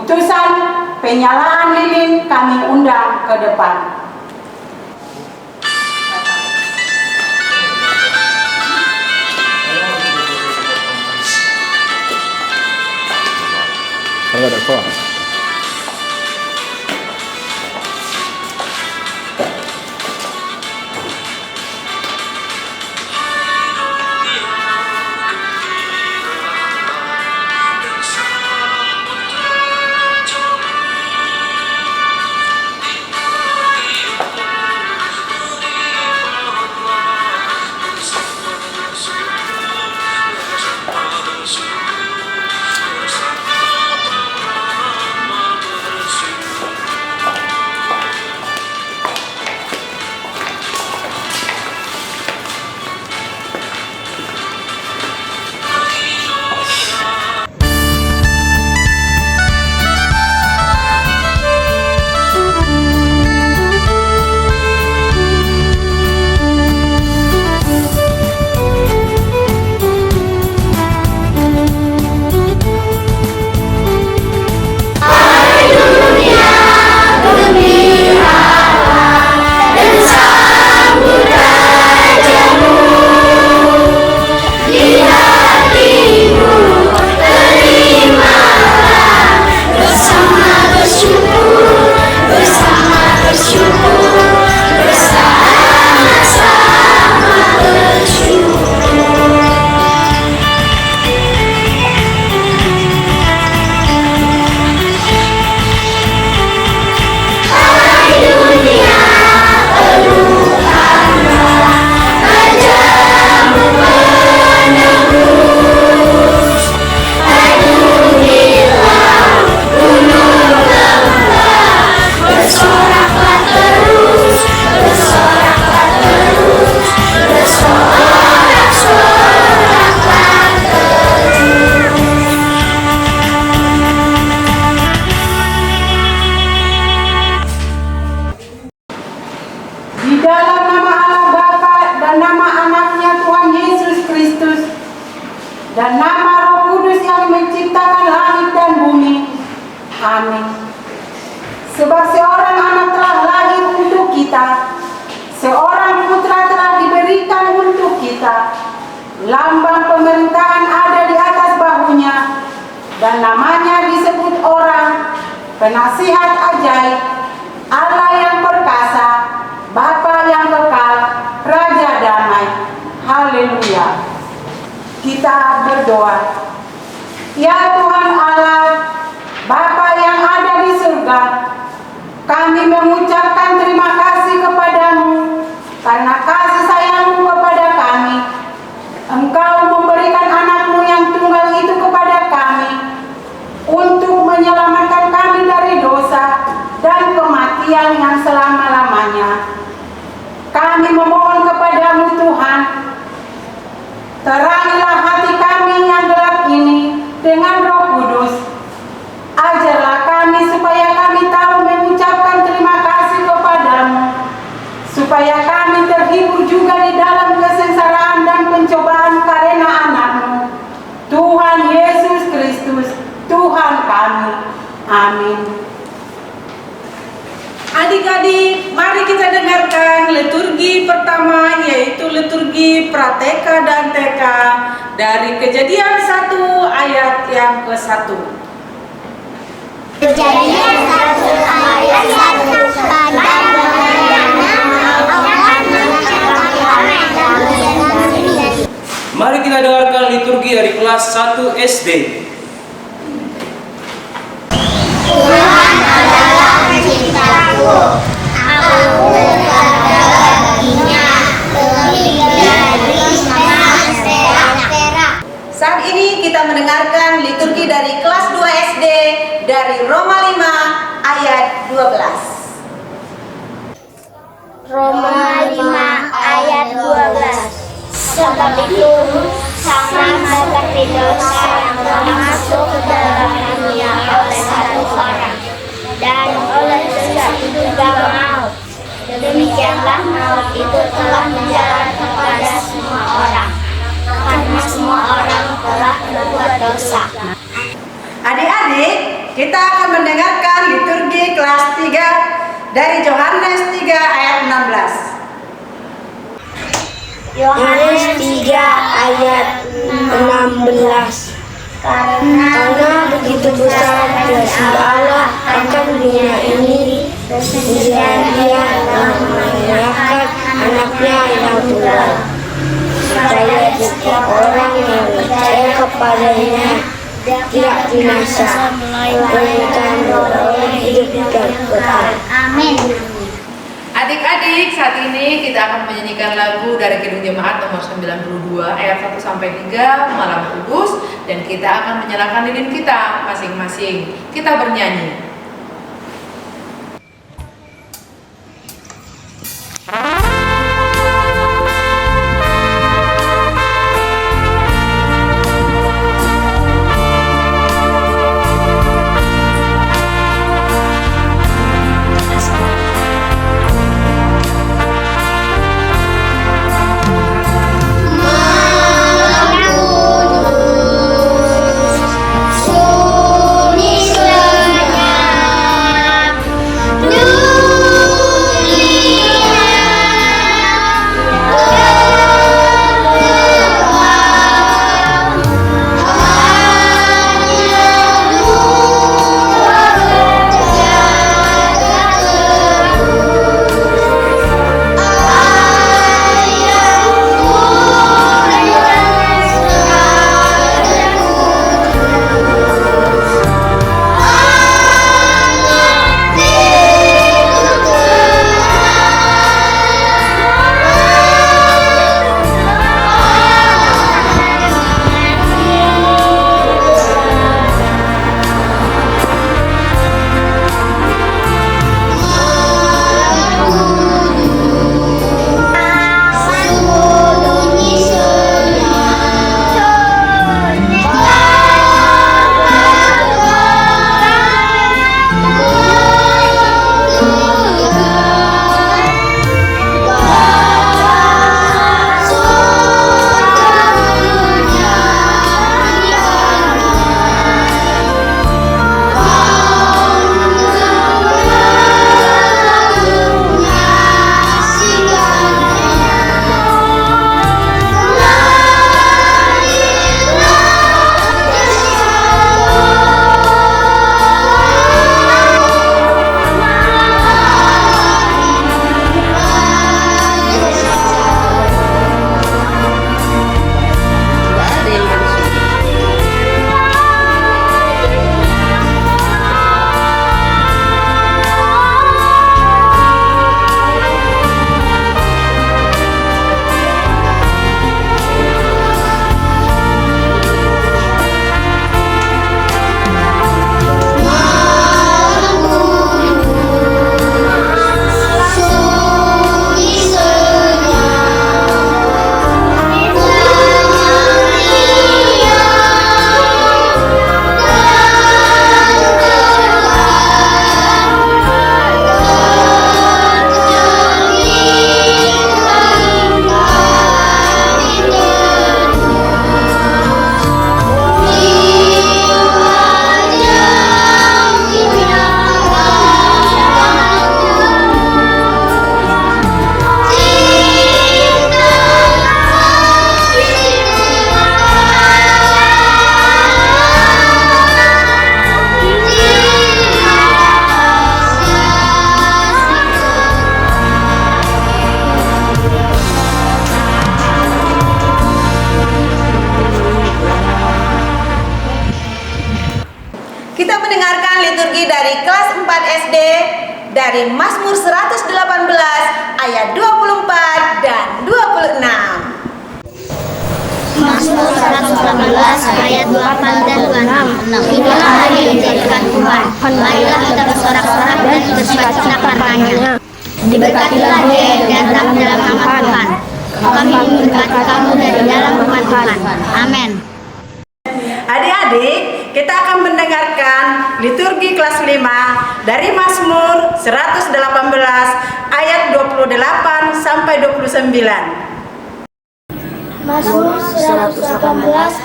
Putusan penyalaan lilin kami undang ke depan. Kalau ada kok. Di dalam nama Allah Bapa dan nama anaknya Tuhan Yesus Kristus dan nama Roh Kudus yang menciptakan langit dan bumi. Amin. Sebab seorang anak telah lahir untuk kita, seorang putra telah diberikan untuk kita. Lambang pemerintahan ada di atas bahunya, dan namanya disebut orang, penasihat ajaib, Allah yang perkasa, Bapa yang kekal, Raja damai. Haleluya. Kita berdoa. Ya Tuhan Allah, Bapa yang ada di surga, kami mengucapkan terima kasih kepadamu karena kasih sayangmu kepada kami. Engkau memberikan anakmu yang tunggal itu kepada kami untuk menyelamatkan kami dari dosa dan kematian yang selama-lamanya. Kami memohon kepadamu Tuhan, terangilah hati kami yang gelap ini dengan Roh Kudus. Ajarlah kami supaya kami tahu mengucapkan terima kasih kepadamu, supaya kami terhibur juga di dalam kesengsaraan dan pencobaan karena anakmu, Tuhan Yesus Kristus, Tuhan kami. Amin. Adik-adik, mari kita dengarkan liturgi pertama, yaitu liturgi Prateka dan TK dari Kejadian 1 ayat yang ke-1. Kejadian 1 ayat 1. Pada Mari kita dengarkan liturgi dari kelas 1 SD. Tuhan adalah penciptaku, aku adalah baginya, lebih dari emas perak. Saat ini kita mendengarkan liturgi dari kelas 2 SD dari Roma 5 ayat 12. Roma 5 ayat 12. Sebab itu sama seperti dosa yang telah masuk ke dalam dunia oleh satu orang, dan oleh dosa itu juga maut. Demikianlah maut itu telah menjalar kepada semua orang, karena semua orang telah berbuat dosa. Adik-adik, kita akan Yohanes 3 ayat 16. Karena begitu besar kasih Allah akan dunia ini, sehingga Dia telah menyerahkan anaknya yang tunggal, supaya setiap orang yang percaya kepadanya tidak binasa, melainkan beroleh hidup yang kekal. Amin. Adik-adik, saat ini kita akan menyanyikan lagu dari Kidung Jemaat nomor 92 ayat 1 sampai 3 Malam Kudus, dan kita akan menyerahkan lilin kita masing-masing. Kita bernyanyi. dari Mazmur 118 ayat 24 dan 26. Mazmur 118 ayat 28 dan 26. Inilah hari yang dijadikan Tuhan. Marilah kita bersorak-sorak dan bersukacita karenanya. Diberkatilah dia yang datang dalam nama Tuhan. Kami memberkati kamu dari dalam rumah Tuhan. Amin. Adik-adik, kita akan mendengarkan liturgi kelas 5 dari Mazmur 118 ayat 28 sampai 29. Mazmur 118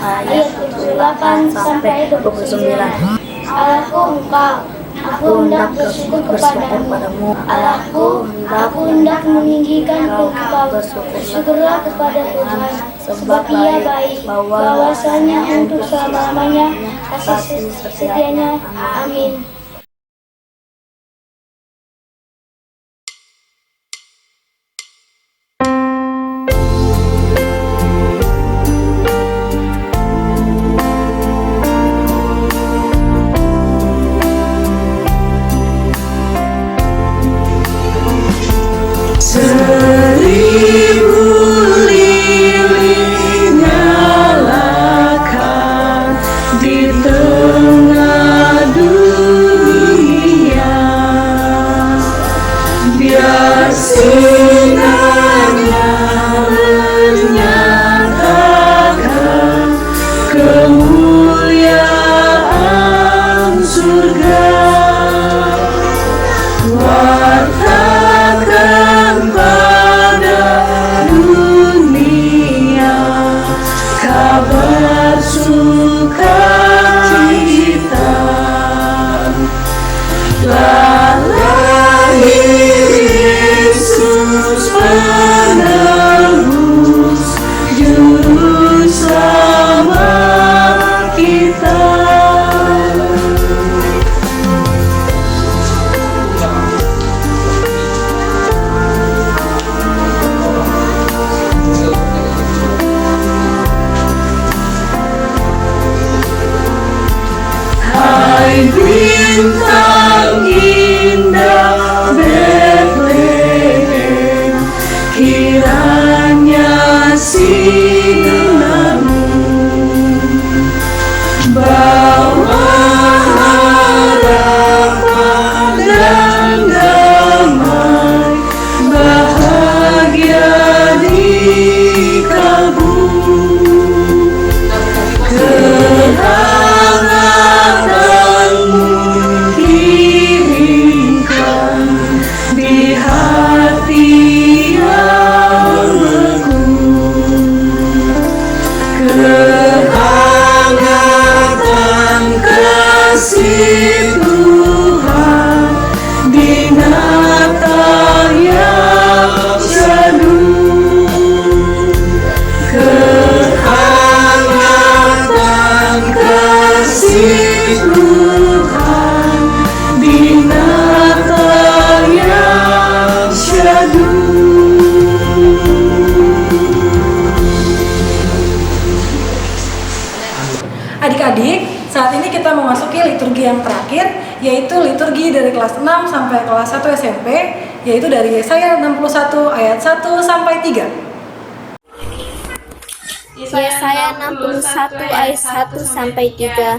ayat 28 sampai 29. Allahku, Engkau Aku hendak bersyukur kepadamu, Allahku. Aku hendak meninggikan Engkau. Bersyukurlah kepada Tuhan, sebab Ia baik, bahwasanya untuk selama-lamanya kasih setianya. Amin. Bintang indah Bethlehem, kiranya sinarmu bawa harapan dan damai, bahagia di kalbu. Kasih Tuhan di Natal yang syahdu, kehangatan kasih Tuhan di Natal yang syahdu. Adik-adik, saat ini kita memasuki liturgi yang terakhir, yaitu liturgi dari kelas 6 sampai kelas 1 SMP, yaitu dari Yesaya 61 ayat 1 sampai 3. Yesaya 61 ayat 1 sampai 3.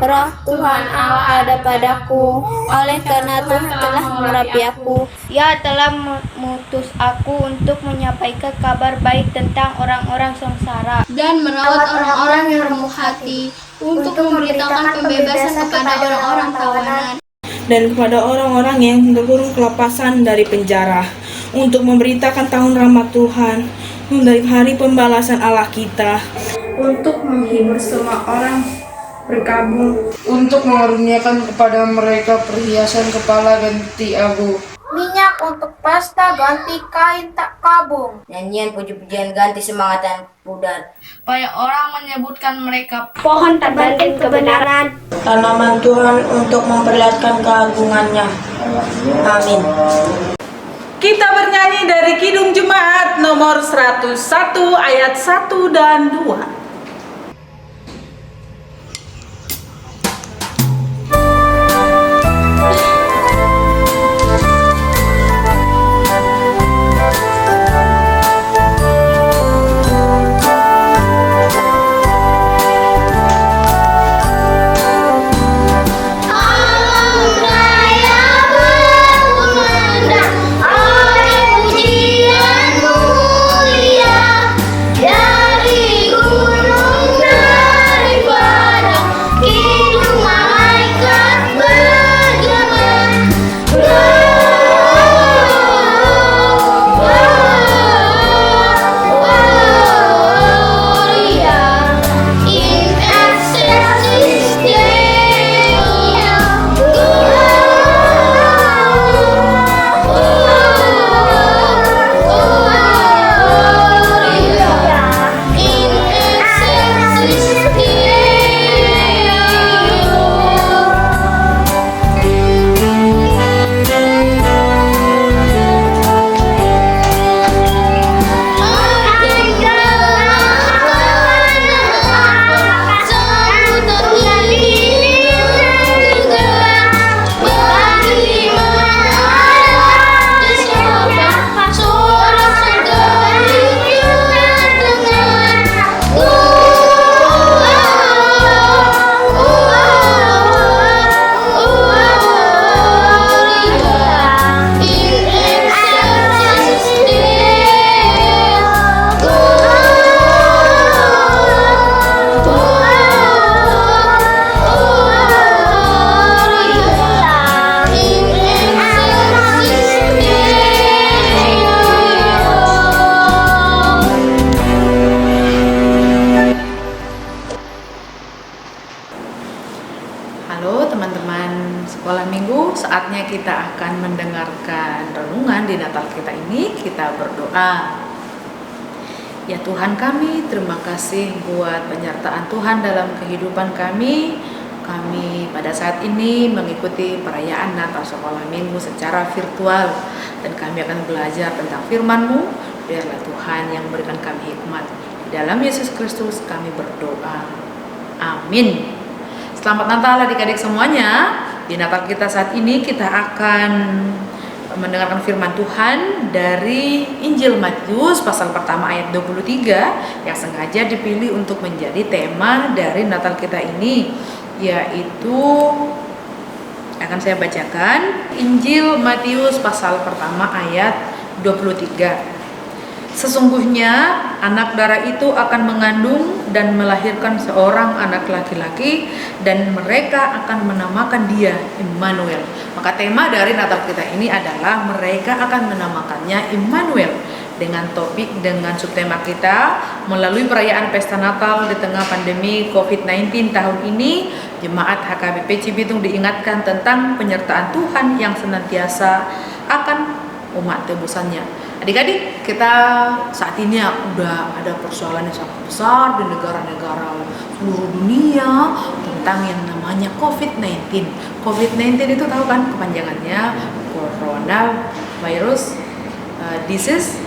Roh Tuhan Allah ada padaku, oleh karena Tuhan telah mengurapi aku. Ia telah mengutus aku untuk menyampaikan kabar baik tentang orang-orang sengsara dan merawat orang-orang yang remuk hati, untuk memberitakan pembebasan kepada orang-orang tawanan dan kepada orang-orang yang terkurung kelepasan dari penjara, untuk memberitakan tahun rahmat Tuhan, dari hari pembalasan Allah kita, untuk menghibur semua orang berkabung, untuk mengaruniakan kepada mereka perhiasan kepala ganti abu, minyak untuk pesta ganti kain tak kabung, nyanyian puji-pujian ganti semangat dan pudar, supaya orang menyebutkan mereka pohon terbangkit kebenaran, tanaman Tuhan untuk memperlihatkan keagungannya. Amin. Kita bernyanyi dari Kidung Jemaat nomor 101 ayat 1 dan 2. dari akan mendengarkan renungan di Natal kita ini, kita berdoa. Ya Tuhan kami, terima kasih buat penyertaan Tuhan dalam kehidupan kami. Kami pada saat ini mengikuti perayaan Natal Sekolah Minggu secara virtual, dan kami akan belajar tentang firman-Mu. Biarlah Tuhan yang memberikan kami hikmat. Di dalam Yesus Kristus kami berdoa. Amin. Selamat Natal adik-adik semuanya. Di Natal kita saat ini kita akan mendengarkan firman Tuhan dari Injil Matius pasal pertama ayat 23 yang sengaja dipilih untuk menjadi tema dari Natal kita ini, yaitu akan saya bacakan Injil Matius pasal pertama ayat 23. Sesungguhnya anak darah itu akan mengandung dan melahirkan seorang anak laki-laki, dan mereka akan menamakan dia Immanuel. Maka tema dari Natal kita ini adalah mereka akan menamakannya Immanuel. Dengan topik, dengan subtema kita, melalui perayaan pesta Natal di tengah pandemi COVID-19 tahun ini, Jemaat HKBP Cibitung diingatkan tentang penyertaan Tuhan yang senantiasa akan umat tebusannya. Adik-adik, kita saat ini udah ada persoalan yang sangat besar di negara-negara seluruh dunia tentang yang namanya COVID-19. COVID-19 itu tahu kan kepanjangannya Coronavirus Disease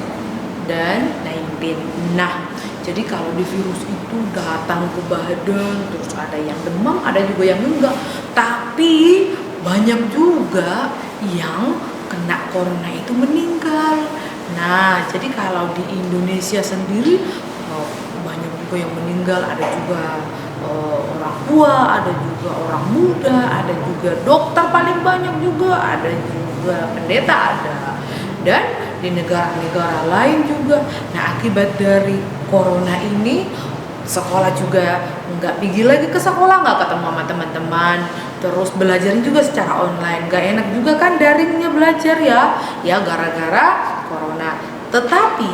dan 19. Nah, jadi kalau di virus itu datang ke badan, terus ada yang demam, ada juga yang enggak. Tapi banyak juga yang kena corona itu meninggal. Nah, jadi kalau di Indonesia sendiri banyak juga yang meninggal, ada juga orang tua, ada juga orang muda, ada juga dokter paling banyak juga, ada juga pendeta ada. Dan di negara-negara lain juga. Nah, akibat dari corona ini sekolah juga nggak pergi lagi ke sekolah, nggak ketemu sama teman-teman, terus belajarnya juga secara online. Nggak enak juga kan daringnya belajar ya gara-gara corona. Tetapi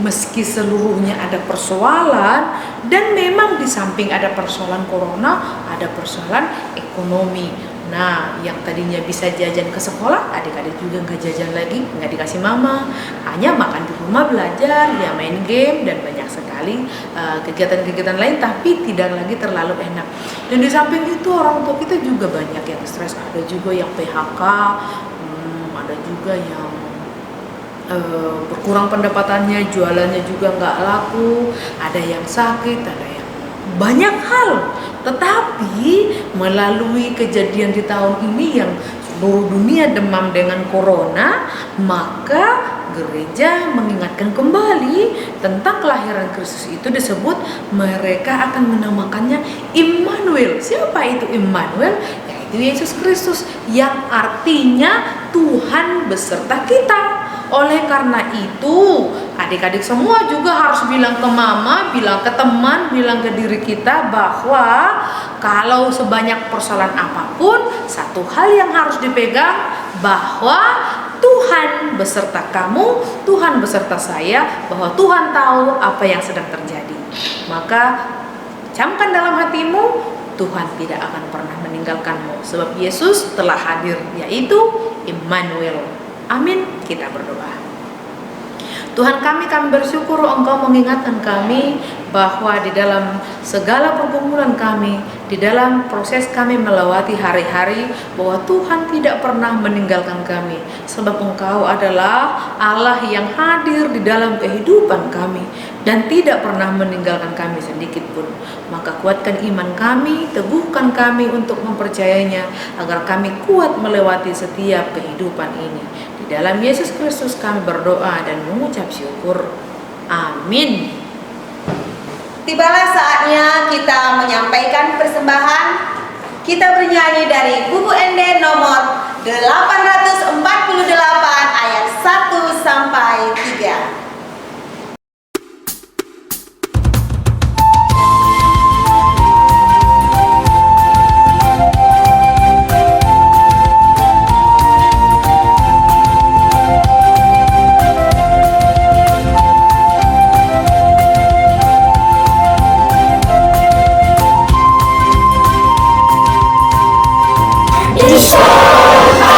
meski seluruhnya ada persoalan, dan memang di samping ada persoalan corona, ada persoalan ekonomi. Nah, yang tadinya bisa jajan ke sekolah, adik-adik juga nggak jajan lagi, nggak dikasih mama, hanya makan di rumah, belajar, ya main game, dan banyak sekali kegiatan-kegiatan lain, tapi tidak lagi terlalu enak. Dan di samping itu orang tua kita juga banyak yang stres, ada juga yang PHK, ada juga yang berkurang pendapatannya, jualannya juga nggak laku, ada yang sakit, ada yang banyak hal. Tetapi melalui kejadian di tahun ini yang seluruh dunia demam dengan corona, maka gereja mengingatkan kembali tentang kelahiran Kristus itu disebut mereka akan menamakannya Immanuel. Siapa itu Immanuel? Yaitu Yesus Kristus, yang artinya Tuhan beserta kita. Oleh karena itu, adik-adik semua juga harus bilang ke mama, bilang ke teman, bilang ke diri kita bahwa kalau sebanyak persoalan apapun, satu hal yang harus dipegang, bahwa Tuhan beserta kamu, Tuhan beserta saya, bahwa Tuhan tahu apa yang sedang terjadi. Maka camkan dalam hatimu, Tuhan tidak akan pernah meninggalkanmu, sebab Yesus telah hadir, yaitu Immanuel. Amin. Kita berdoa. Tuhan kami bersyukur Engkau mengingatkan kami bahwa di dalam segala pergumulan kami, di dalam proses kami melewati hari-hari, bahwa Tuhan tidak pernah meninggalkan kami, sebab Engkau adalah Allah yang hadir di dalam kehidupan kami dan tidak pernah meninggalkan kami sedikit pun. Maka kuatkan iman kami, teguhkan kami untuk mempercayainya, agar kami kuat melewati setiap kehidupan ini. Di dalam Yesus Kristus kami berdoa dan mengucap syukur. Amin. Tibalah saatnya kita menyampaikan persembahan. Kita bernyanyi dari buku ND nomor 848 ayat 1 sampai 3. Di sana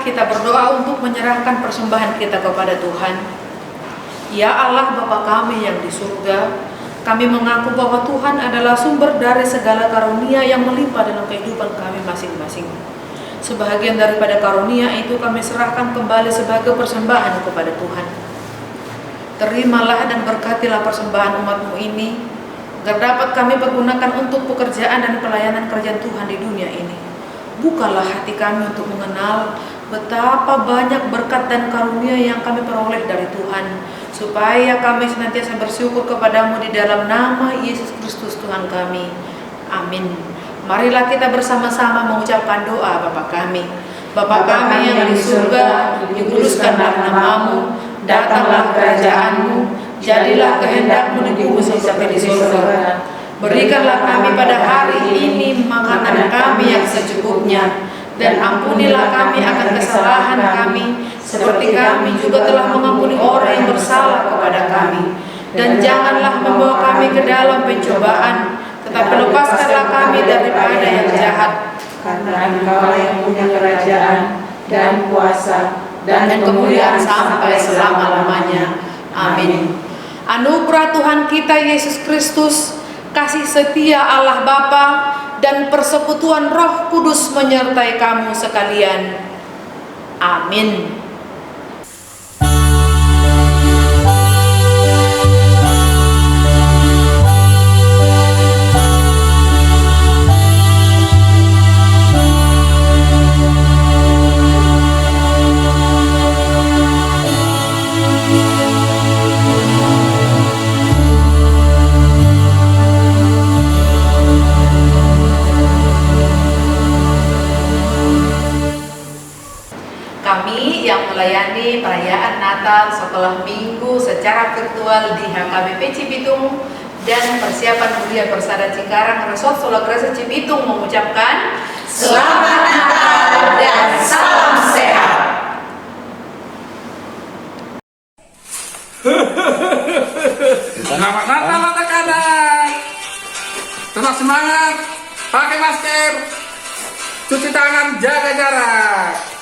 kita berdoa untuk menyerahkan persembahan kita kepada Tuhan. Ya Allah Bapa kami yang di surga, kami mengaku bahwa Tuhan adalah sumber dari segala karunia yang melimpah dalam kehidupan kami masing-masing. Sebahagian daripada karunia itu kami serahkan kembali sebagai persembahan kepada Tuhan. Terimalah dan berkatilah persembahan umat-Mu ini, agar dapat kami pergunakan untuk pekerjaan dan pelayanan kerajaan Tuhan di dunia ini. Bukalah hati kami untuk mengenal betapa banyak berkat dan karunia yang kami peroleh dari Tuhan, supaya kami senantiasa bersyukur kepadamu di dalam nama Yesus Kristus Tuhan kami. Amin. Marilah kita bersama-sama mengucapkan doa Bapa kami. Bapa kami yang di surga, dikuduskanlah namamu, datanglah kerajaanmu, jadilah kehendak-Mu di bumi seperti di surga. Berikanlah kami pada hari ini makanan kami yang secukupnya, dan ampunilah kami akan kesalahan kami, seperti kami juga telah mengampuni orang yang bersalah kepada kami. Dan janganlah membawa kami ke dalam pencobaan, tetapi lepaskanlah kami daripada yang jahat. Karena Engkau yang punya kerajaan dan kuasa dan kemuliaan sampai selama-lamanya. Amin. Anugerah Tuhan kita Yesus Kristus, kasih setia Allah Bapa, dan persekutuan Roh Kudus menyertai kamu sekalian. Amin. Kami yang melayani perayaan Natal sekolah minggu secara virtual di HKBP Cibitung dan persiapan Kuliah Persada Cikarang Resort Solagresa Cibitung mengucapkan Selamat Natal dan salam sehat. Selamat Natal anak-anak. Tetap semangat, pakai masker, cuci tangan, jaga jarak.